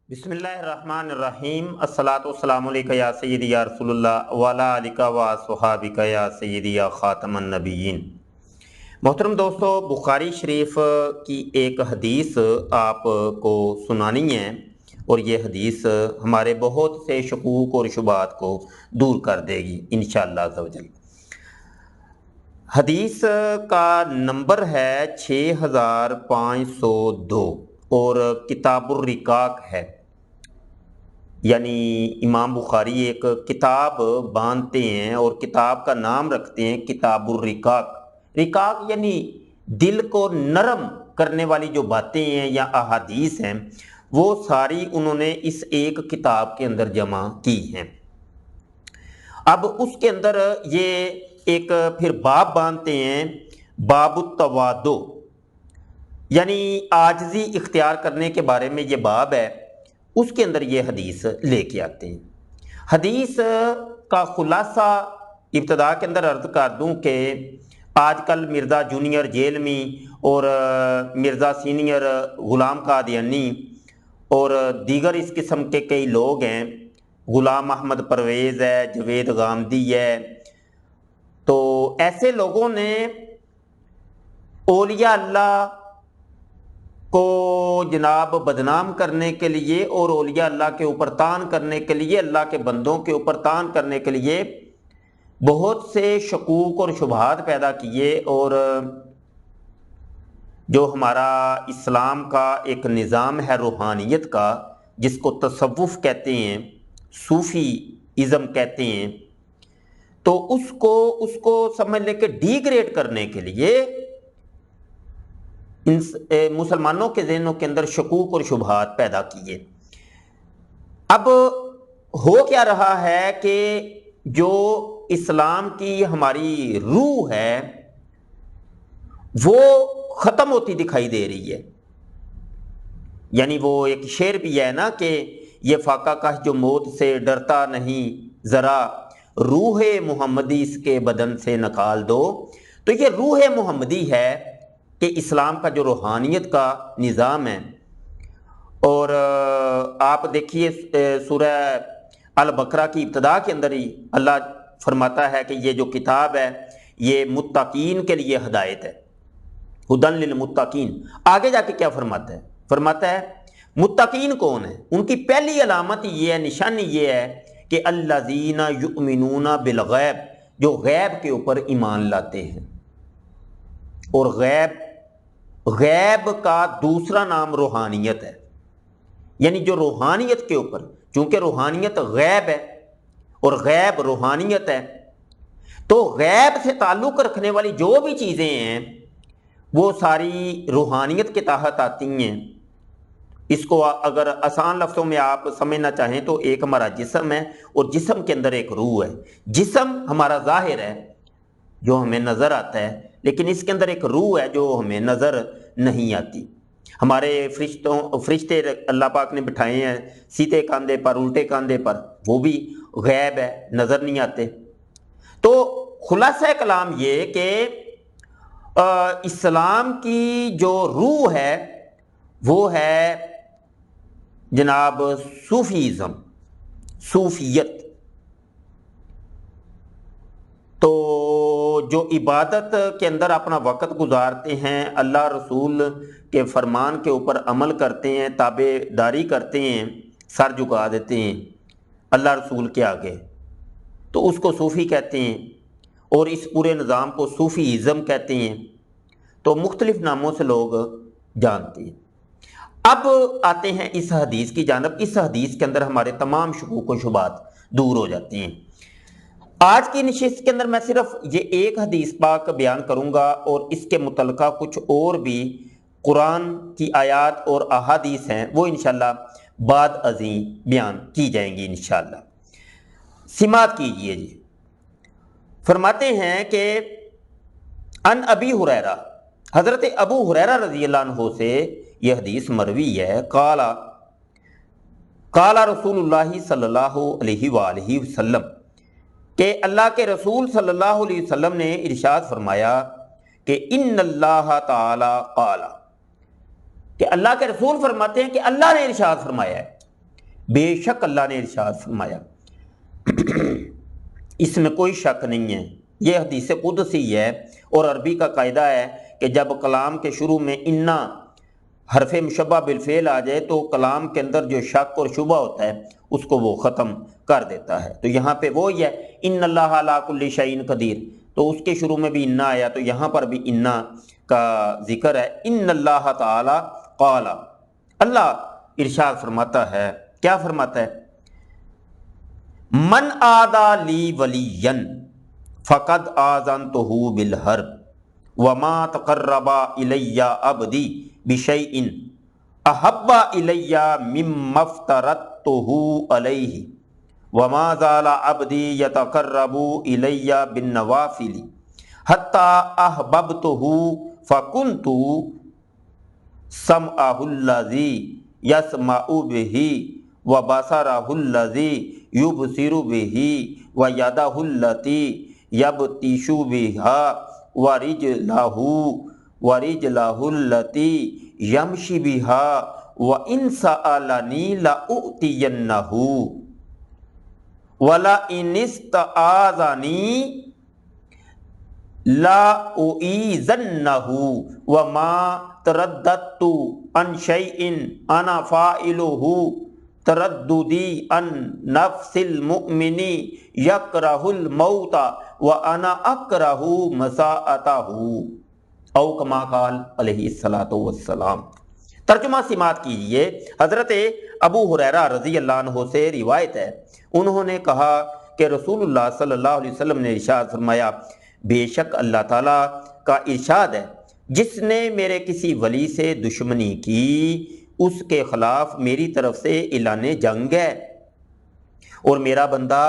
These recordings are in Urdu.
بسم اللہ الرحمن الرحیم الصلاۃ والسلام علیکہ یا سیدی یا رسول اللہ وعلی آلکہ و صحابکہ یا سیدی یا خاتم النبیین۔ محترم دوستو، بخاری شریف کی ایک حدیث آپ کو سنانی ہے اور یہ حدیث ہمارے بہت سے شکوک اور شبہات کو دور کر دے گی انشاءاللہ عز و جل۔ حدیث کا نمبر ہے 6502 اور کتاب الرقاق ہے، یعنی امام بخاری ایک کتاب باندھتے ہیں اور کتاب کا نام رکھتے ہیں کتاب الرقاق۔ رقاق یعنی دل کو نرم کرنے والی جو باتیں ہیں یا احادیث ہیں، وہ ساری انہوں نے اس ایک کتاب کے اندر جمع کی ہیں۔ اب اس کے اندر یہ ایک پھر باب باندھتے ہیں، باب التواضع، یعنی عاجزی اختیار کرنے کے بارے میں یہ باب ہے، اس کے اندر یہ حدیث لے کے آتے ہیں۔ حدیث کا خلاصہ ابتدا کے اندر عرض کر دوں کہ آج کل مرزا جونیئر جیل میں اور مرزا سینئر غلام قادیانی اور دیگر اس قسم کے کئی لوگ ہیں، غلام احمد پرویز ہے، جوید غامدی ہے، تو ایسے لوگوں نے اولیاء اللہ کو جناب بدنام کرنے کے لیے اور اولیاء اللہ کے اوپر تان کرنے کے لیے، اللہ کے بندوں کے اوپر تان کرنے کے لیے بہت سے شکوک اور شبہات پیدا کیے، اور جو ہمارا اسلام کا ایک نظام ہے روحانیت کا، جس کو تصوف کہتے ہیں، صوفی ازم کہتے ہیں، تو اس کو سمجھ لیں کہ ڈی گریڈ کرنے کے لیے مسلمانوں کے ذہنوں کے اندر شکوک اور شبہات پیدا کیے۔ اب ہو کیا رہا ہے کہ جو اسلام کی ہماری روح ہے وہ ختم ہوتی دکھائی دے رہی ہے، یعنی وہ ایک شعر بھی ہے نا کہ یہ فاقہ کش جو موت سے ڈرتا نہیں ذرا، روح محمدی اس کے بدن سے نکال دو۔ تو یہ روح محمدی ہے کہ اسلام کا جو روحانیت کا نظام ہے، اور آپ دیکھیے سورہ البقرہ کی ابتدا کے اندر ہی اللہ فرماتا ہے کہ یہ جو کتاب ہے یہ متقین کے لیے ہدایت ہے، ہدن للمتقین۔ آگے جا کے کیا فرماتا ہے متقین کون ہے؟ ان کی پہلی علامت یہ ہے، نشانی یہ ہے کہ الذین یؤمنون بالغیب، جو غیب کے اوپر ایمان لاتے ہیں۔ اور غیب کا دوسرا نام روحانیت ہے، یعنی جو روحانیت کے اوپر، چونکہ روحانیت غیب ہے اور غیب روحانیت ہے، تو غیب سے تعلق رکھنے والی جو بھی چیزیں ہیں وہ ساری روحانیت کے تحت آتی ہیں۔ اس کو اگر آسان لفظوں میں آپ سمجھنا چاہیں تو ایک ہمارا جسم ہے اور جسم کے اندر ایک روح ہے۔ جسم ہمارا ظاہر ہے جو ہمیں نظر آتا ہے، لیکن اس کے اندر ایک روح ہے جو ہمیں نظر نہیں آتی۔ ہمارے فرشتے اللہ پاک نے بٹھائے ہیں سیدھے کاندھے پر، الٹے کاندھے پر، وہ بھی غیب ہے، نظر نہیں آتے۔ تو خلاصہ کلام یہ کہ اسلام کی جو روح ہے وہ ہے جناب صوفیزم، صوفیت۔ تو جو عبادت کے اندر اپنا وقت گزارتے ہیں، اللہ رسول کے فرمان کے اوپر عمل کرتے ہیں، تابع داری کرتے ہیں، سر جھکا دیتے ہیں اللہ رسول کے آگے، تو اس کو صوفی کہتے ہیں، اور اس پورے نظام کو صوفی ازم کہتے ہیں۔ تو مختلف ناموں سے لوگ جانتے ہیں۔ اب آتے ہیں اس حدیث کی جانب۔ اس حدیث کے اندر ہمارے تمام شکوک و شبہات دور ہو جاتے ہیں۔ آج کی نشست کے اندر میں صرف یہ ایک حدیث پاک بیان کروں گا، اور اس کے متعلقہ کچھ اور بھی قرآن کی آیات اور احادیث ہیں، وہ انشاءاللہ بعد ازیں بیان کی جائیں گی انشاءاللہ۔ سماعت کیجئے جی۔ فرماتے ہیں کہ ان ابی ہریرہ، حضرت ابو ہریرہ رضی اللہ عنہ سے یہ حدیث مروی ہے، قال رسول اللہ صلی اللہ علیہ وآلہ وسلم، کہ اللہ کے رسول صلی اللہ علیہ وسلم نے ارشاد فرمایا کہ ان اللہ تعالی قال، کہ اللہ کے رسول فرماتے ہیں کہ اللہ نے ارشاد فرمایا ہے۔ بے شک اللہ نے ارشاد فرمایا، اس میں کوئی شک نہیں ہے، یہ حدیث قدسی ہے، اور عربی کا قاعدہ ہے کہ جب کلام کے شروع میں انا حرف مشبہ بالفعل آ جائے تو کلام کے اندر جو شک اور شبہ ہوتا ہے اس کو وہ ختم کر دیتا ہے۔ تو یہاں پہ وہی ہے، ان اللہ علی کل شیء قدیر، تو اس کے شروع میں بھی انا آیا، تو یہاں پر بھی انا کا ذکر ہے۔ ان اللہ تعالی قال، اللہ ارشاد فرماتا ہے، کیا فرماتا ہے؟ من آدھا لی ولیا فقد آذنتہ بالحرب وما تقرب الی عبدی بشیء احب الی مما افترضتہ علیہ وما زال عبدی یتقرب الی بالنوافل حتی احببتہ فکنت سمعہ الذی یسمع بہ وبصرہ الذی یبصر بہ ویدہ التی یبطش بہا ورجلہ التی یمشی بہا وإن سألنی لأؤتینہ ولئن استعاذنی لأعیذنہ وما ترددت عن شیء انا فاعلہ ترددی عن نفس المؤمن یکرہ الموت وانا اکرہ مساءتہ او کما قال علیہ الصلوۃ والسلام۔ ترجمہ سماعت کیجئے۔ حضرت ابو ہریرہ رضی اللہ عنہ سے روایت ہے، انہوں نے کہا کہ رسول اللہ صلی اللہ علیہ وسلم نے ارشاد فرمایا، بے شک اللہ تعالیٰ کا ارشاد ہے، جس نے میرے کسی ولی سے دشمنی کی اس کے خلاف میری طرف سے اعلان جنگ ہے، اور میرا بندہ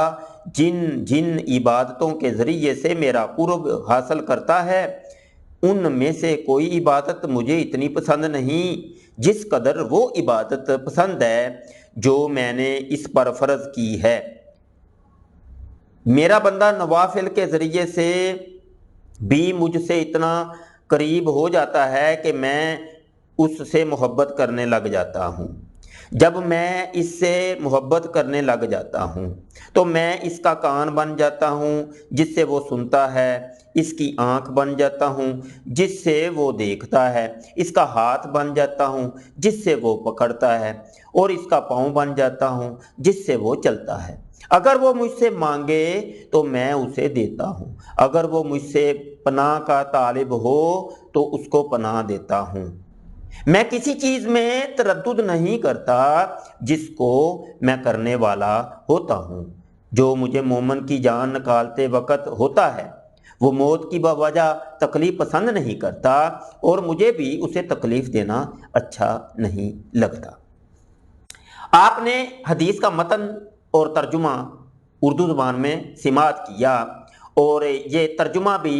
جن عبادتوں کے ذریعے سے میرا قرب حاصل کرتا ہے ان میں سے کوئی عبادت مجھے اتنی پسند نہیں جس قدر وہ عبادت پسند ہے جو میں نے اس پر فرض کی ہے۔ میرا بندہ نوافل کے ذریعے سے بھی مجھ سے اتنا قریب ہو جاتا ہے کہ میں اس سے محبت کرنے لگ جاتا ہوں۔ جب میں اس سے محبت کرنے لگ جاتا ہوں تو میں اس کا کان بن جاتا ہوں جس سے وہ سنتا ہے، اس کی آنکھ بن جاتا ہوں جس سے وہ دیکھتا ہے، اس کا ہاتھ بن جاتا ہوں جس سے وہ پکڑتا ہے، اور اس کا پاؤں بن جاتا ہوں جس سے وہ چلتا ہے۔ اگر وہ مجھ سے مانگے تو میں اسے دیتا ہوں، اگر وہ مجھ سے پناہ کا طالب ہو تو اس کو پناہ دیتا ہوں۔ میں کسی چیز میں تردد نہیں کرتا جس کو میں کرنے والا ہوتا ہوں۔ جو مجھے مومن کی جان نکالتے وقت ہوتا ہے وہ موت کی بوجہ تکلیف پسند نہیں کرتا، اور مجھے بھی اسے تکلیف دینا اچھا نہیں لگتا۔ آپ نے حدیث کا متن اور ترجمہ اردو زبان میں سماعت کیا، اور یہ ترجمہ بھی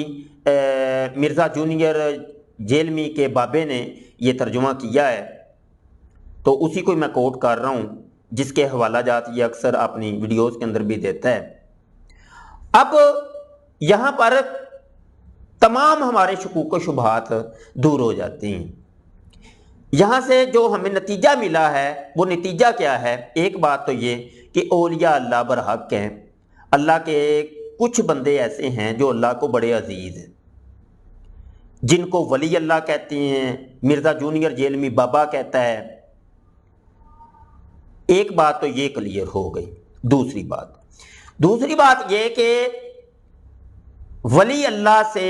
مرزا جونیئر جیلمی کے بابے نے یہ ترجمہ کیا ہے، تو اسی کو میں کوٹ کر رہا ہوں جس کے حوالہ جات یہ اکثر اپنی ویڈیوز کے اندر بھی دیتا ہے۔ اب یہاں پر تمام ہمارے شکوک و شبہات دور ہو جاتے ہیں۔ یہاں سے جو ہمیں نتیجہ ملا ہے وہ نتیجہ کیا ہے؟ ایک بات تو یہ کہ اولیاء اللہ برحق ہیں، اللہ کے کچھ بندے ایسے ہیں جو اللہ کو بڑے عزیز ہیں، جن کو ولی اللہ کہتے ہیں، مرزا جونیئر جیلمی بابا کہتا ہے۔ ایک بات تو یہ کلیئر ہو گئی۔ دوسری بات یہ کہ ولی اللہ سے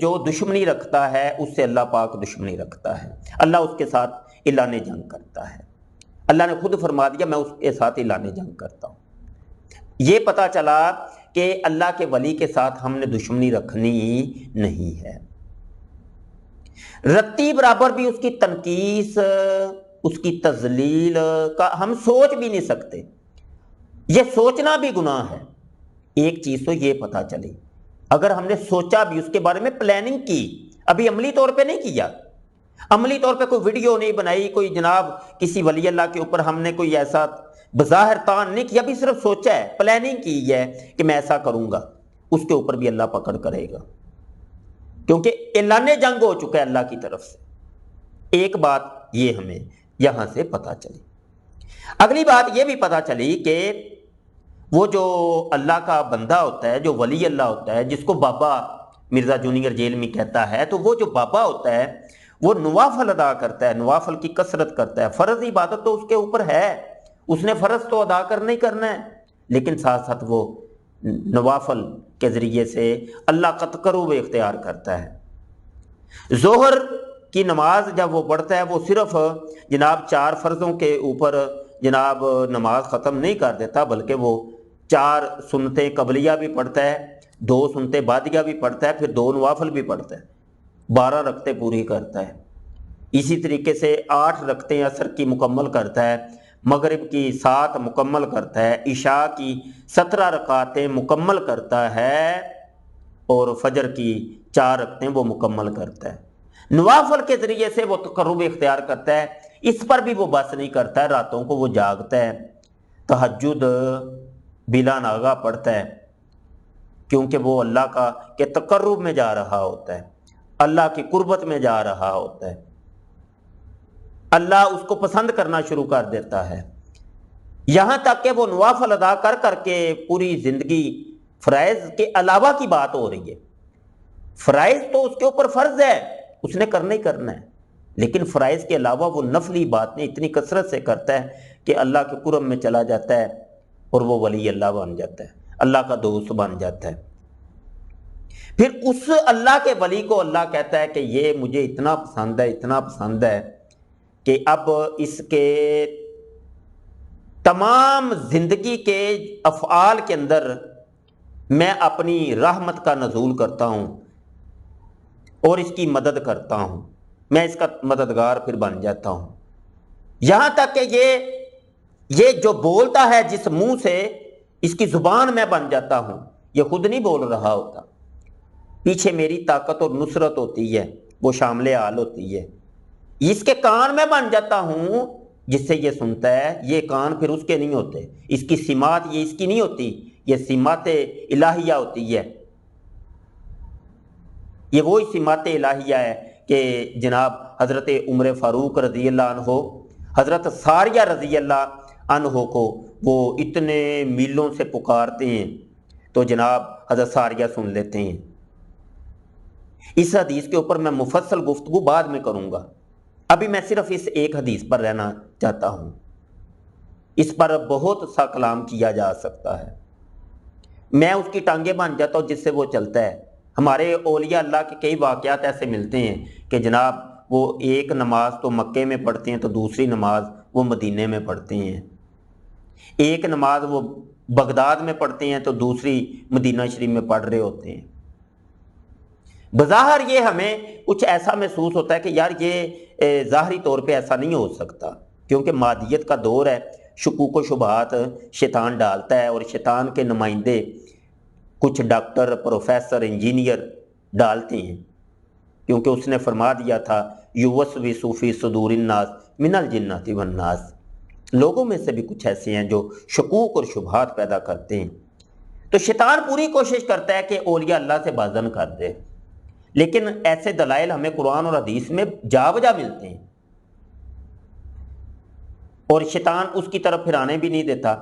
جو دشمنی رکھتا ہے اس سے اللہ پاک دشمنی رکھتا ہے، اللہ اس کے ساتھ اعلان جنگ کرتا ہے۔ اللہ نے خود فرما دیا میں اس کے ساتھ اعلان جنگ کرتا ہوں۔ یہ پتا چلا کہ اللہ کے ولی کے ساتھ ہم نے دشمنی رکھنی نہیں ہے۔ رتی برابر بھی اس کی تنقیص، اس کی تذلیل کا ہم سوچ بھی نہیں سکتے، یہ سوچنا بھی گناہ ہے۔ ایک چیز تو یہ پتا چلی، اگر ہم نے سوچا بھی، اس کے بارے میں پلاننگ کی، ابھی عملی طور پہ نہیں کیا، عملی طور پہ کوئی ویڈیو نہیں بنائی، کوئی جناب کسی ولی اللہ کے اوپر ہم نے کوئی ایسا بظاہر تان نہیں کیا، ابھی صرف سوچا ہے، پلاننگ کی ہے کہ میں ایسا کروں گا، اس کے اوپر بھی اللہ پکڑ کرے گا، کیونکہ اعلان جنگ ہو چکا ہے اللہ کی طرف سے۔ ایک بات یہ ہمیں یہاں سے پتہ چلی۔ اگلی بات یہ بھی پتہ چلی کہ وہ جو اللہ کا بندہ ہوتا ہے، جو ولی اللہ ہوتا ہے، جس کو بابا مرزا جونیئر جیل میں کہتا ہے، تو وہ جو بابا ہوتا ہے وہ نوافل ادا کرتا ہے، نوافل کی کثرت کرتا ہے۔ فرض عبادت تو اس کے اوپر ہے، اس نے فرض تو ادا کرنا ہی کرنا ہے، لیکن ساتھ ساتھ وہ نوافل کے ذریعے سے اللہ کا تقرب اختیار کرتا ہے۔ ظہر کی نماز جب وہ پڑھتا ہے، وہ صرف جناب 4 فرضوں کے اوپر جناب نماز ختم نہیں کر دیتا، بلکہ وہ 4 سنتیں قبلیہ بھی پڑھتا ہے، 2 سنتیں بعدیہ بھی پڑھتا ہے، پھر 2 نوافل بھی پڑھتا ہے، 12 رکعتیں پوری کرتا ہے۔ اسی طریقے سے 8 رکعتیں عصر کی مکمل کرتا ہے، مغرب کی 7 مکمل کرتا ہے، عشاء کی 17 رکعتیں مکمل کرتا ہے، اور فجر کی 4 رکعتیں وہ مکمل کرتا ہے۔ نوافل کے ذریعے سے وہ تقرب اختیار کرتا ہے۔ اس پر بھی وہ بس نہیں کرتا ہے، راتوں کو وہ جاگتا ہے، تہجد بلا ناغہ پڑھتا ہے، کیونکہ وہ اللہ کا کے تقرب میں جا رہا ہوتا ہے، اللہ کی قربت میں جا رہا ہوتا ہے، اللہ اس کو پسند کرنا شروع کر دیتا ہے۔ یہاں تک کہ وہ نوافل ادا کر کر کے پوری زندگی، فرائض کے علاوہ کی بات ہو رہی ہے، فرائض تو اس کے اوپر فرض ہے، اس نے کرنا ہی کرنا ہے، لیکن فرائض کے علاوہ وہ نفلی باتیں اتنی کثرت سے کرتا ہے کہ اللہ کے قرب میں چلا جاتا ہے، اور وہ ولی اللہ بن جاتا ہے، اللہ کا دوست بن جاتا ہے۔ پھر اس اللہ کے ولی کو اللہ کہتا ہے کہ یہ مجھے اتنا پسند ہے، اتنا پسند ہے کہ اب اس کے تمام زندگی کے افعال کے اندر میں اپنی رحمت کا نزول کرتا ہوں اور اس کی مدد کرتا ہوں، میں اس کا مددگار پھر بن جاتا ہوں۔ یہاں تک کہ یہ جو بولتا ہے جس منہ سے، اس کی زبان میں بن جاتا ہوں، یہ خود نہیں بول رہا ہوتا، پیچھے میری طاقت اور نصرت ہوتی ہے، وہ شامل حال ہوتی ہے۔ اس کے کان میں بن جاتا ہوں جس سے یہ سنتا ہے، یہ کان پھر اس کے نہیں ہوتے، اس کی سماعت یہ اس کی نہیں ہوتی، یہ سماعت الہیہ ہوتی ہے۔ یہ وہی سماعت الہیہ ہے کہ جناب حضرت عمر فاروق رضی اللہ عنہ، حضرت ساریہ رضی اللہ عنہ کو وہ اتنے میلوں سے پکارتے ہیں تو جناب حضرت ساریہ سن لیتے ہیں۔ اس حدیث کے اوپر میں مفصل گفتگو بعد میں کروں گا، ابھی میں صرف اس ایک حدیث پر رہنا چاہتا ہوں، اس پر بہت سا کلام کیا جا سکتا ہے، میں اس کی ٹانگیں بن جاتا ہوں جس سے وہ چلتا ہے۔ ہمارے اولیاء اللہ کے کئی واقعات ایسے ملتے ہیں کہ جناب وہ ایک نماز تو مکے میں پڑھتے ہیں تو دوسری نماز وہ مدینے میں پڑھتے ہیں، ایک نماز وہ بغداد میں پڑھتے ہیں تو دوسری مدینہ شریف میں پڑھ رہے ہوتے ہیں۔ بظاہر یہ ہمیں کچھ ایسا محسوس ہوتا ہے کہ یار یہ ظاہری طور پہ ایسا نہیں ہو سکتا، کیونکہ مادیت کا دور ہے، شکوک و شبہات شیطان ڈالتا ہے، اور شیطان کے نمائندے کچھ ڈاکٹر، پروفیسر، انجینئر ڈالتے ہیں، کیونکہ اس نے فرما دیا تھا یوسوسو فی صدور الناس من الجنۃ والناس، لوگوں میں سے بھی کچھ ایسے ہیں جو شکوک اور شبہات پیدا کرتے ہیں۔ تو شیطان پوری کوشش کرتا ہے کہ اولیاء اللہ سے بازن کر دے، لیکن ایسے دلائل ہمیں قرآن اور حدیث میں جا بجا ملتے ہیں، اور شیطان اس کی طرف پھرانے بھی نہیں دیتا،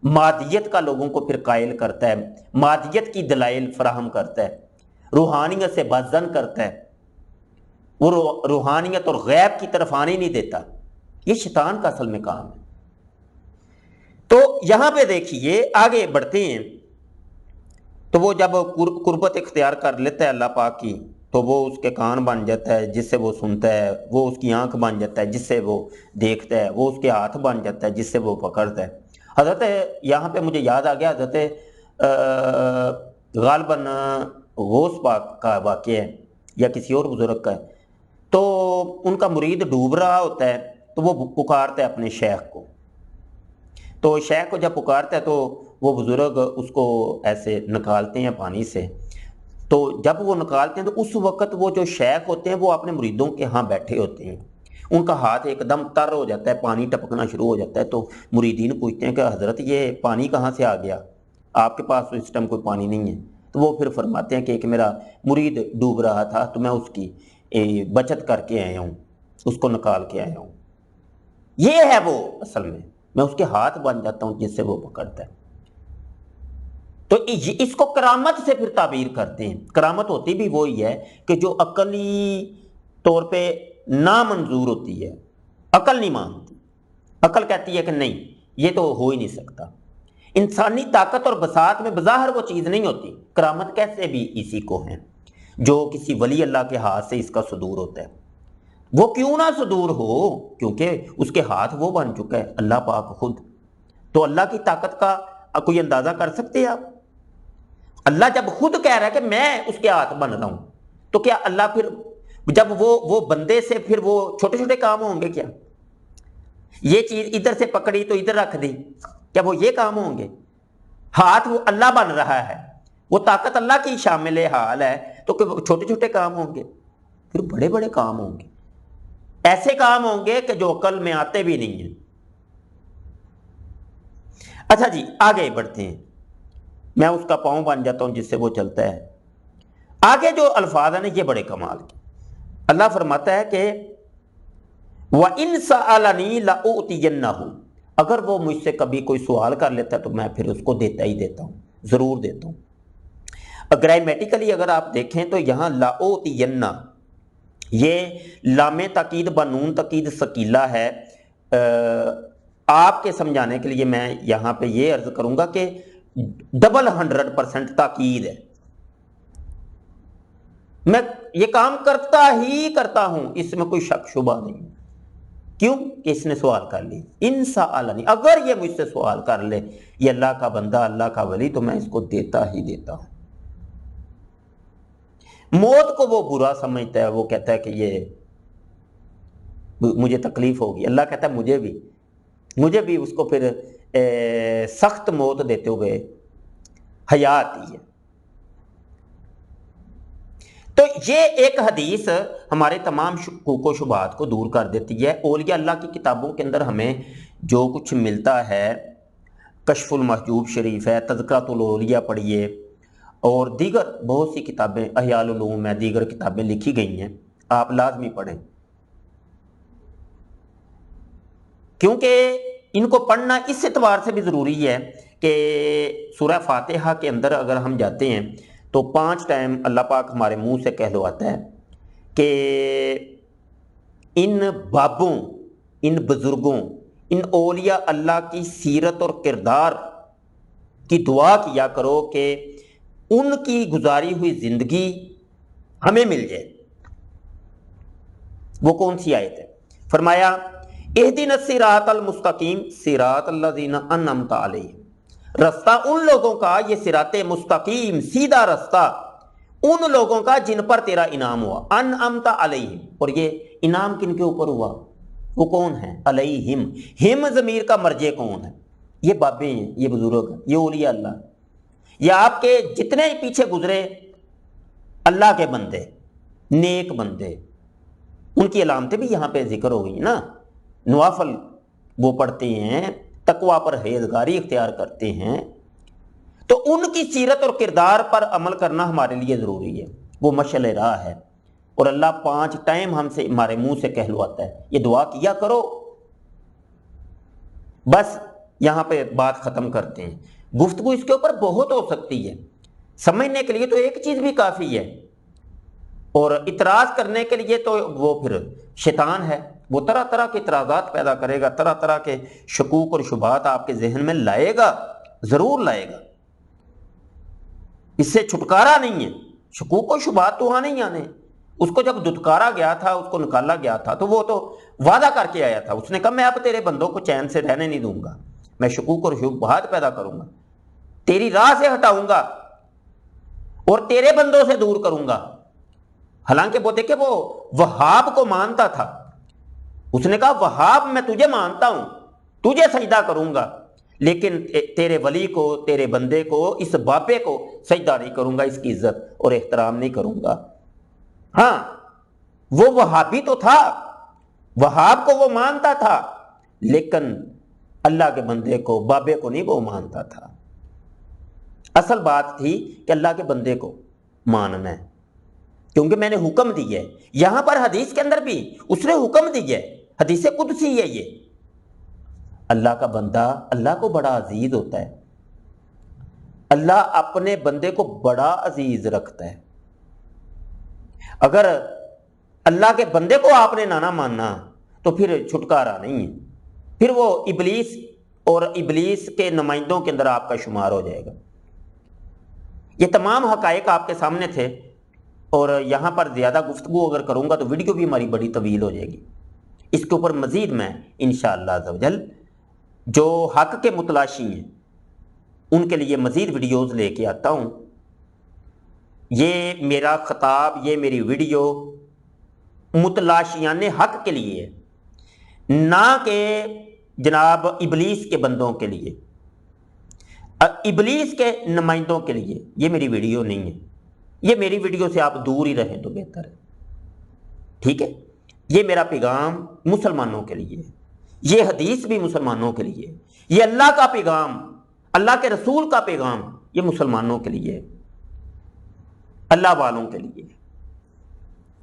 مادیت کا لوگوں کو پھر قائل کرتا ہے، مادیت کی دلائل فراہم کرتا ہے، روحانیت سے بازن کرتا ہے، وہ روحانیت اور غیب کی طرف آنے نہیں دیتا۔ یہ شیطان کا اصل میں کام ہے۔ تو یہاں پہ دیکھیے، آگے بڑھتے ہیں، تو وہ جب قربت اختیار کر لیتا ہے اللہ پاک کی، تو وہ اس کے کان بن جاتا ہے جس سے وہ سنتا ہے، وہ اس کی آنکھ بن جاتا ہے جس سے وہ دیکھتا ہے، وہ اس کے ہاتھ بن جاتا ہے جس سے وہ پکڑتا ہے۔ حضرت یہاں پہ مجھے یاد آ گیا، حضرت غالباً غوث پاک کا واقعہ ہے یا کسی اور بزرگ کا ہے، تو ان کا مرید ڈوب رہا ہوتا ہے تو وہ پکارتا ہے اپنے شیخ کو، تو شیخ کو جب پکارتا ہے تو وہ بزرگ اس کو ایسے نکالتے ہیں پانی سے، تو جب وہ نکالتے ہیں تو اس وقت وہ جو شیخ ہوتے ہیں وہ اپنے مریدوں کے ہاں بیٹھے ہوتے ہیں، ان کا ہاتھ ایک دم تر ہو جاتا ہے، پانی ٹپکنا شروع ہو جاتا ہے، تو مریدین پوچھتے ہیں کہ حضرت یہ پانی کہاں سے آ گیا، آپ کے پاس تو اس ٹائم کوئی پانی نہیں ہے، تو وہ پھر فرماتے ہیں کہ ایک میرا مرید ڈوب رہا تھا تو میں اس کی بچت کر کے آیا ہوں، اس کو نکال کے آیا ہوں۔ یہ ہے وہ اصل میں میں اس کے ہاتھ بن جاتا ہوں جس سے وہ پکڑتا ہے. تو اس کو کرامت سے پھر تعبیر کرتے ہیں. کرامت ہوتی بھی وہی ہے کہ جو عقلی طور پہ نامنظور ہوتی ہے، عقل نہیں مانتی، عقل کہتی ہے کہ نہیں یہ تو ہو ہی نہیں سکتا. انسانی طاقت اور بساط میں بظاہر وہ چیز نہیں ہوتی. کرامت کیسے بھی اسی کو ہیں جو کسی ولی اللہ کے ہاتھ سے اس کا صدور ہوتا ہے. وہ کیوں نہ صدور ہو، کیونکہ اس کے ہاتھ وہ بن چکا ہے اللہ پاک خود. تو اللہ کی طاقت کا کوئی اندازہ کر سکتے ہیں آپ؟ اللہ جب خود کہہ رہا ہے کہ میں اس کے ہاتھ بن رہا ہوں، تو کیا اللہ پھر جب وہ بندے سے پھر وہ چھوٹے چھوٹے کام ہوں گے؟ کیا یہ چیز ادھر سے پکڑی تو ادھر رکھ دی، کیا وہ یہ کام ہوں گے؟ ہاتھ وہ اللہ بن رہا ہے، وہ طاقت اللہ کی شامل حال ہے، تو کہ چھوٹے چھوٹے کام ہوں گے؟ پھر بڑے بڑے کام ہوں گے، ایسے کام ہوں گے کہ جو عقل میں آتے بھی نہیں ہیں. اچھا جی آگے بڑھتے ہیں. میں اس کا پاؤں بن جاتا ہوں جس سے وہ چلتا ہے. آگے جو الفاظ ہیں یہ بڑے کمال کے. اللہ فرماتا ہے کہ وَإِن سَأَلَنِي لَأُعْطِيَنَّهُ، اگر وہ مجھ سے کبھی کوئی سوال کر لیتا ہے تو میں پھر اس کو دیتا ہی دیتا ہوں، ضرور دیتا ہوں. گرامیٹیکلی اگر آپ دیکھیں تو یہاں لَأُعْطِيَنَّ یہ لام تاکید بنون تاکید ثقیلہ ہے. آپ کے سمجھانے کے لیے میں یہاں پہ یہ عرض کروں گا کہ 100% تاکید ہے. میں یہ کام کرتا ہی کرتا ہوں، اس میں کوئی شک شبہ نہیں. کیوں کہ اس نے سوال کر لی. ان سألنی، اگر یہ مجھ سے سوال کر لے یہ اللہ کا بندہ اللہ کا ولی، تو میں اس کو دیتا ہی دیتا ہوں. موت کو وہ برا سمجھتا ہے، وہ کہتا ہے کہ یہ مجھے تکلیف ہوگی. اللہ کہتا ہے مجھے بھی اس کو پھر سخت موت دیتے ہوئے حیا آتی ہے. تو یہ ایک حدیث ہمارے تمام شکوک و شبہات کو دور کر دیتی ہے. اولیاء اللہ کی کتابوں کے اندر ہمیں جو کچھ ملتا ہے، کشف المحجوب شریف ہے، تذکرۃ الاولیاء پڑھیے، اور دیگر بہت سی کتابیں، احیاء العلوم میں دیگر کتابیں لکھی گئی ہیں، آپ لازمی پڑھیں. کیونکہ ان کو پڑھنا اس اعتبار سے بھی ضروری ہے کہ سورہ فاتحہ کے اندر اگر ہم جاتے ہیں تو 5 ٹائم اللہ پاک ہمارے منہ سے کہلواتا ہے کہ ان بابوں، ان بزرگوں، ان اولیاء اللہ کی سیرت اور کردار کی دعا کیا کرو کہ ان کی گزاری ہوئی زندگی ہمیں مل جائے. وہ کون سی آیت ہے؟ فرمایا اہدنا الصراط المستقیم صراط الذین انعمت علیہم، رستہ ان لوگوں کا، یہ صراط مستقیم سیدھا رستہ ان لوگوں کا جن پر تیرا انعام ہوا. انعمت علیہم، اور یہ انعام کن کے اوپر ہوا؟ وہ کون ہیں؟ علیہم. ہم ضمیر کا مرجع کون ہے؟ یہ بابے ہیں، یہ بزرگ ہیں، یہ اولیاء اللہ. یہ آپ کے جتنے پیچھے گزرے اللہ کے بندے، نیک بندے، ان کی علامتیں بھی یہاں پہ ذکر ہو گئی نا. نوافل وہ پڑھتے ہیں، تقوی پر پرہیزگاری اختیار کرتے ہیں، تو ان کی سیرت اور کردار پر عمل کرنا ہمارے لیے ضروری ہے. وہ مشعل راہ ہے، اور اللہ 5 ٹائم ہم سے ہمارے منہ سے کہلواتا ہے یہ دعا کیا کرو. بس یہاں پہ بات ختم کرتے ہیں. گفتگو اس کے اوپر بہت ہو سکتی ہے، سمجھنے کے لیے تو ایک چیز بھی کافی ہے، اور اعتراض کرنے کے لیے تو وہ پھر شیطان ہے، وہ طرح طرح کے اعتراضات پیدا کرے گا، طرح طرح کے شکوک اور شبہات آپ کے ذہن میں لائے گا، ضرور لائے گا. اس سے چھٹکارا نہیں ہے. شکوک و شبہات تو آنے ہی آنے. اس کو جب دھتکارا گیا تھا، اس کو نکالا گیا تھا، تو وہ تو وعدہ کر کے آیا تھا. اس نے کہا میں اب تیرے بندوں کو چین سے رہنے نہیں دوں گا، میں شکوک اور شبہات پیدا کروں گا، تیری راہ سے ہٹاؤں گا اور تیرے بندوں سے دور کروں گا. حالانکہ وہ دیکھے وہ وہاب کو مانتا تھا. اس نے کہا وہاب میں تجھے مانتا ہوں، تجھے سجدہ کروں گا، لیکن تیرے ولی کو، تیرے بندے کو، اس بابے کو سجدہ نہیں کروں گا، اس کی عزت اور احترام نہیں کروں گا. ہاں وہ وہابی تو تھا، وہاب کو وہ مانتا تھا، لیکن اللہ کے بندے کو، بابے کو نہیں وہ مانتا تھا. اصل بات تھی کہ اللہ کے بندے کو ماننا ہے، کیونکہ میں نے حکم دی ہے. یہاں پر حدیث کے اندر بھی اس نے حکم دی ہے، حدیث قدسی ہے یہ. اللہ کا بندہ اللہ کو بڑا عزیز ہوتا ہے، اللہ اپنے بندے کو بڑا عزیز رکھتا ہے۔ اگر اللہ کے بندے کو آپ نے نہ ماننا تو پھر چھٹکارا نہیں ہے، پھر وہ ابلیس اور ابلیس کے نمائندوں کے اندر آپ کا شمار ہو جائے گا۔ یہ تمام حقائق آپ کے سامنے تھے، اور یہاں پر زیادہ گفتگو اگر کروں گا تو ویڈیو بھی ہماری بڑی طویل ہو جائے گی۔ اس کے اوپر مزید میں انشاءاللہ عز و جل جو حق کے متلاشی ہیں ان کے لیے مزید ویڈیوز لے کے آتا ہوں۔ یہ میرا خطاب، یہ میری ویڈیو متلاشیان حق کے لیے ہے، نہ کہ جناب ابلیس کے بندوں کے لیے، ابلیس کے نمائندوں کے لیے یہ میری ویڈیو نہیں ہے۔ یہ میری ویڈیو سے آپ دور ہی رہیں تو بہتر ہے، ٹھیک ہے؟ یہ میرا پیغام مسلمانوں کے لیے ہے، یہ حدیث بھی مسلمانوں کے لیے ہے، یہ اللہ کا پیغام، اللہ کے رسول کا پیغام یہ مسلمانوں کے لیے ہے، اللہ والوں کے لیے ہے۔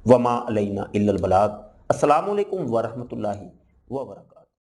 وما علینا الا البلاغ۔ السلام علیکم ورحمۃ اللہ وبرکاتہ۔